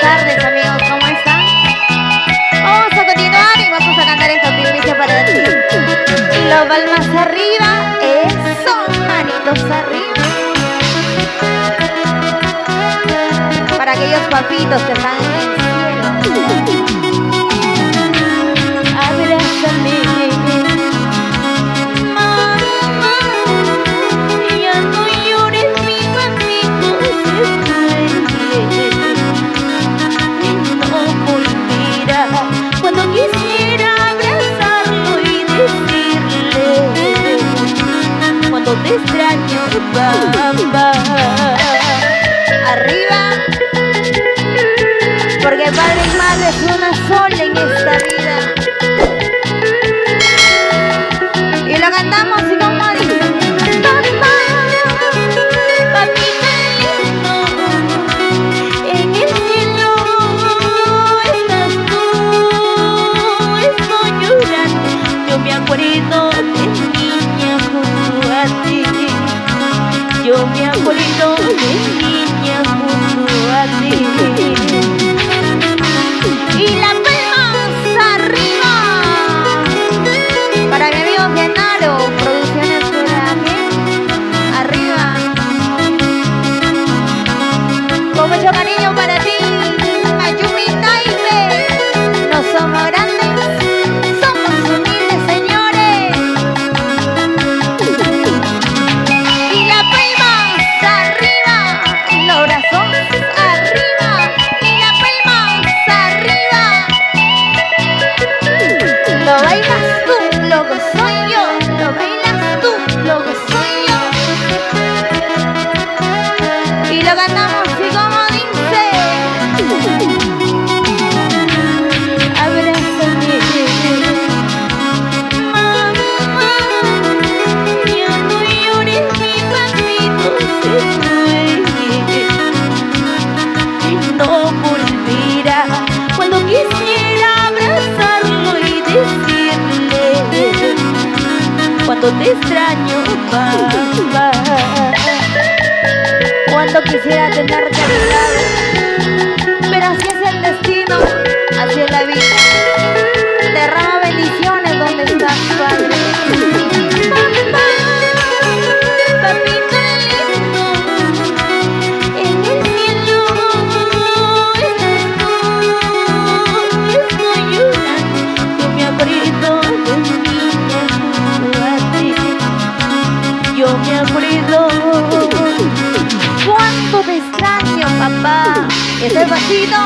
Buenas tardes, amigos, ¿cómo están? Vamos a continuar y vamos a cantar esta primicia para ti. Lo palmas arriba, eso, manitos arriba. Para aquellos papitos que están en el cielo. Abrázame. Quisiera abrazarlo y decirle cuando te extraño, papá. Arriba, porque padre y madre es una sola en esta vida. Y lo cantamos y como dice: Papá, papita lindo, en el cielo estás tú. Estoy llorando, yo me acuerdo de niña junto a ti. Yo me acuerdo de niña junto a ti. y las palmas arriba. Para mi amigo Genaro, Producciones Coraje. Arriba. Con mucho cariño para ti, Ayumi Taibe. No somos grandes, somos humildes, señores. Y las palmas arriba, y los brazos arriba, y las palmas arriba. Lo bailas tú, loco soy yo. Lo bailas tú, loco soy yo. Y lo cantamos y como dice: Abrázame, mamá, ya no llores, mi papito se fue. No volverá. Cuando quisiera abrazarlo y decirle cuando te extraño, papá. cuánto quisiera tenerte a mi lado, pero así es el destino, así es la vida. Derrama bendiciones donde estás, Padre. Papá, papito lindo, en el cielo estás tú. Estoy llorando, yo me acuerdo de niña junto a ti. Yo me acuerdo Cuánto te extraño, papá. Ese vasito.